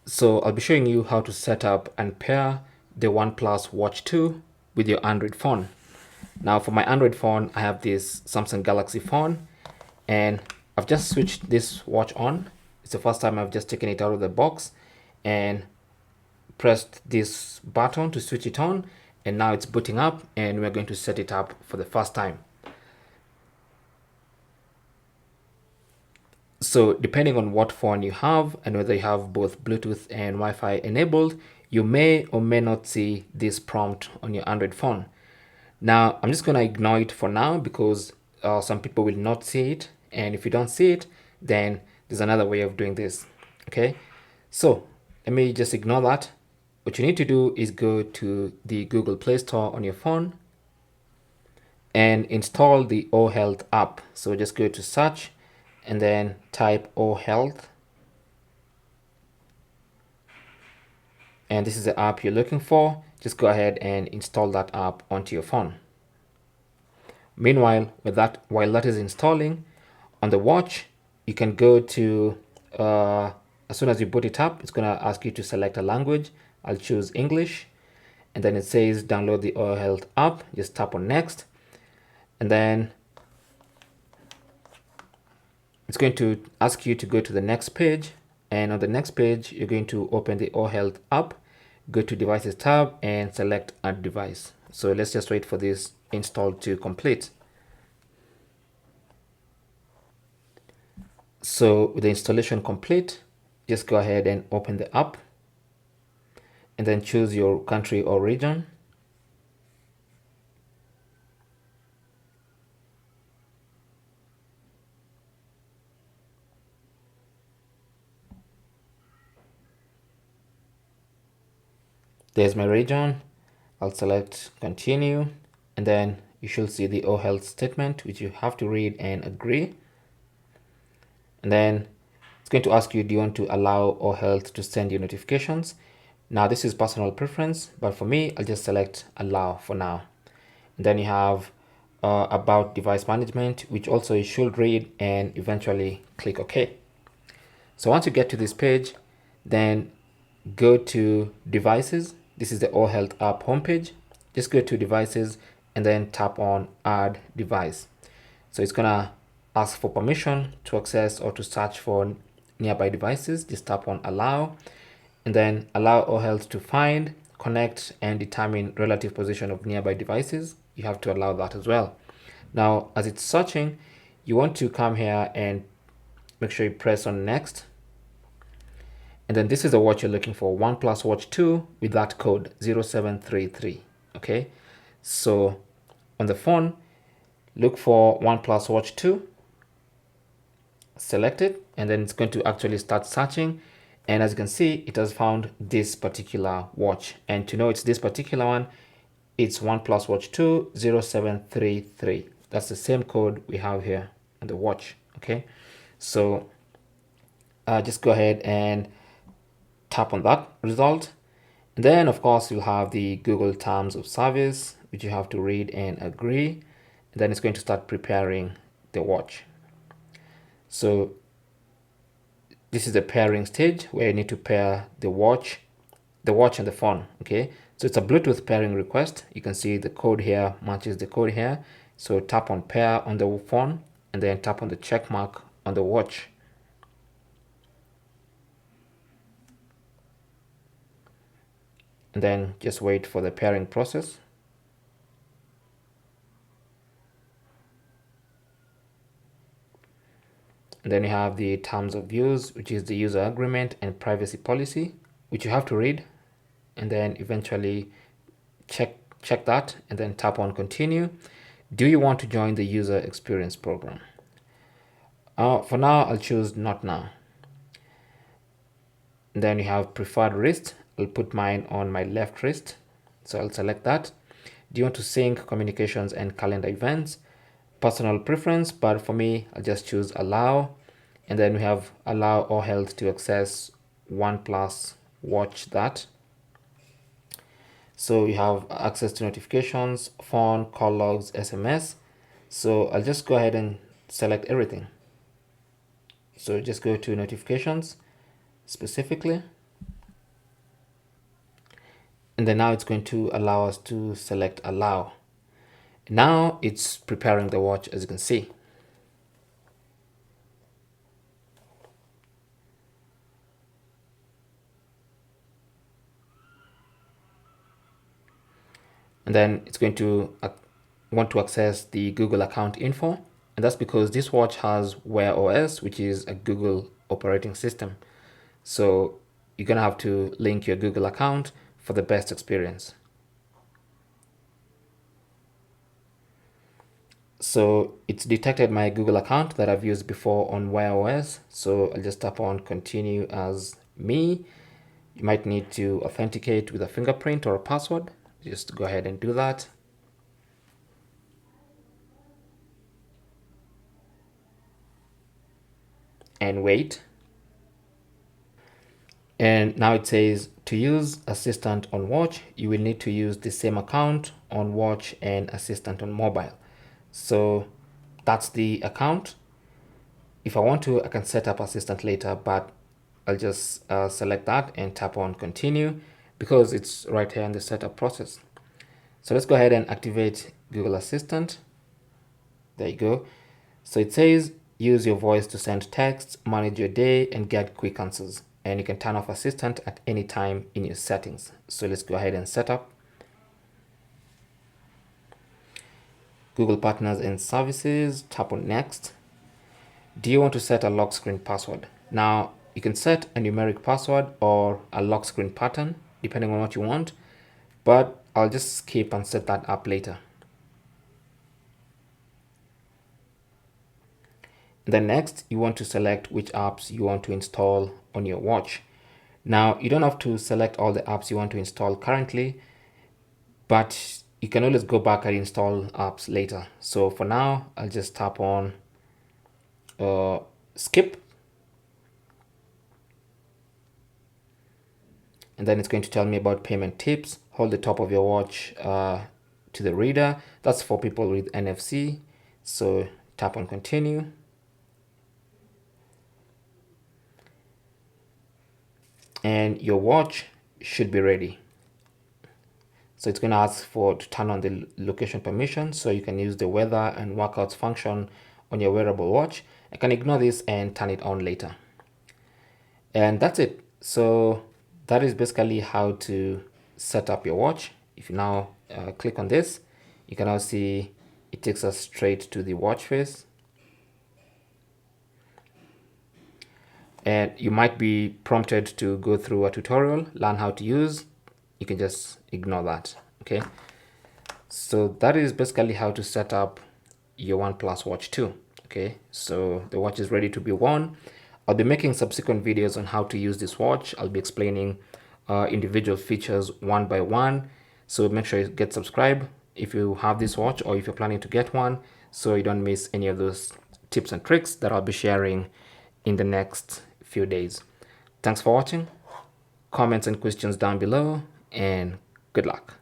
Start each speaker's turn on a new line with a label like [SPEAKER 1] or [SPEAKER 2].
[SPEAKER 1] So I'll be showing you how to set up and pair the OnePlus Watch 2 with your Android phone. Now for my Android phone, I have this Samsung Galaxy phone and I've just switched this watch on. It's the first time I've just taken it out of the box and pressed this button to switch it on, and now it's booting up and we're going to set it up for the first time. So depending on what phone you have and whether you have both Bluetooth and Wi-Fi enabled, you may or may not see this prompt on your Android phone. Now, I'm just going to ignore it for now because some people will not see it. And if you don't see it, then there's another way of doing this. Okay, so let me just ignore that. What you need to do is go to the Google Play Store on your phone and install the OHealth app. So just go to search and then type OHealth. And this is the app you're looking for. Just go ahead and install that app onto your phone. Meanwhile, while that is installing on the watch, you can go to as soon as you boot it up, it's going to ask you to select a language. I'll choose English, and then it says download the OHealth app. Just tap on next, and then it's going to ask you to go to the next page. And on the next page, you're going to open the OHealth app, go to devices tab and select add device. So let's just wait for this install to complete. So with the installation complete, just go ahead and open the app and then choose your country or region. There's my region. I'll select continue, and then you should see the OHealth statement, which you have to read and agree. And then it's going to ask you, do you want to allow OHealth to send you notifications? Now this is personal preference, but for me, I'll just select allow for now. And then you have about device management, which also you should read and eventually click OK. So once you get to this page, then go to devices. This is the OHealth app homepage. Just go to devices and then tap on add device. So it's gonna ask for permission to access or to search for nearby devices. Just tap on allow, and then allow OHealth to find, connect, and determine relative position of nearby devices. You have to allow that as well. Now, as it's searching, you want to come here and make sure you press on next. And then this is the watch you're looking for, OnePlus Watch 2 with that code 0733. Okay, so on the phone, look for OnePlus Watch 2, select it, and then it's going to actually start searching. And as you can see, it has found this particular watch. And to know it's this particular one, it's OnePlus Watch 2 0733. That's the same code we have here on the watch. Okay, so just go ahead and tap on that result. And then of course you'll have the Google terms of service, which you have to read and agree. And then it's going to start preparing the watch. So this is the pairing stage where you need to pair the watch and the phone. Okay, so it's a Bluetooth pairing request. You can see the code here matches the code here. So tap on pair on the phone and then tap on the check mark on the watch. And then just wait for the pairing process. And then you have the terms of use, which is the user agreement and privacy policy, which you have to read, and then eventually check that and then tap on continue. Do you want to join the user experience program? For now, I'll choose not now. And then you have preferred wrist. I'll put mine on my left wrist, so I'll select that. Do you want to sync communications and calendar events? Personal preference, but for me, I'll just choose allow. And then we have allow OHealth to access OnePlus Watch that. So you have access to notifications, phone, call logs, SMS. So I'll just go ahead and select everything. So just go to notifications specifically, And then now it's going to allow us to select allow. Now it's preparing the watch, as you can see. And then it's going to want to access the Google account info. And that's because this watch has Wear OS, which is a Google operating system. So you're going to have to link your Google account for the best experience. So it's detected my Google account that I've used before on Wear OS. So I'll just tap on continue as me. You might need to authenticate with a fingerprint or a password. Just go ahead and do that. And wait. And now it says to use Assistant on Watch, you will need to use the same account on Watch and Assistant on mobile. So that's the account. If I want to, I can set up Assistant later, but I'll just select that and tap on continue because it's right here in the setup process. So let's go ahead and activate Google Assistant. There you go. So it says use your voice to send texts, manage your day, and get quick answers. And you can turn off Assistant at any time in your settings. So let's go ahead and set up. Google Partners and Services, tap on Next. Do you want to set a lock screen password? Now, you can set a numeric password or a lock screen pattern, depending on what you want, but I'll just skip and set that up later. Then next, you want to select which apps you want to install on your watch. Now, you don't have to select all the apps you want to install currently, but you can always go back and install apps later. So for now, I'll just tap on skip. And then it's going to tell me about payment tips. Hold the top of your watch to the reader. That's for people with NFC. So tap on continue. And your watch should be ready. So it's going to ask for to turn on the location permission so you can use the weather and workouts function on your wearable watch. I can ignore this and turn it on later. And that's it. So that is basically how to set up your watch. If you now click on this, you can now see it takes us straight to the watch face. And you might be prompted to go through a tutorial, learn how to use. You can just ignore that. Okay. So that is basically how to set up your OnePlus Watch 2. Okay. So the watch is ready to be worn. I'll be making subsequent videos on how to use this watch. I'll be explaining individual features one by one. So make sure you get subscribed if you have this watch or if you're planning to get one, so you don't miss any of those tips and tricks that I'll be sharing in the next few days. Thanks for watching. Comments and questions down below, and good luck.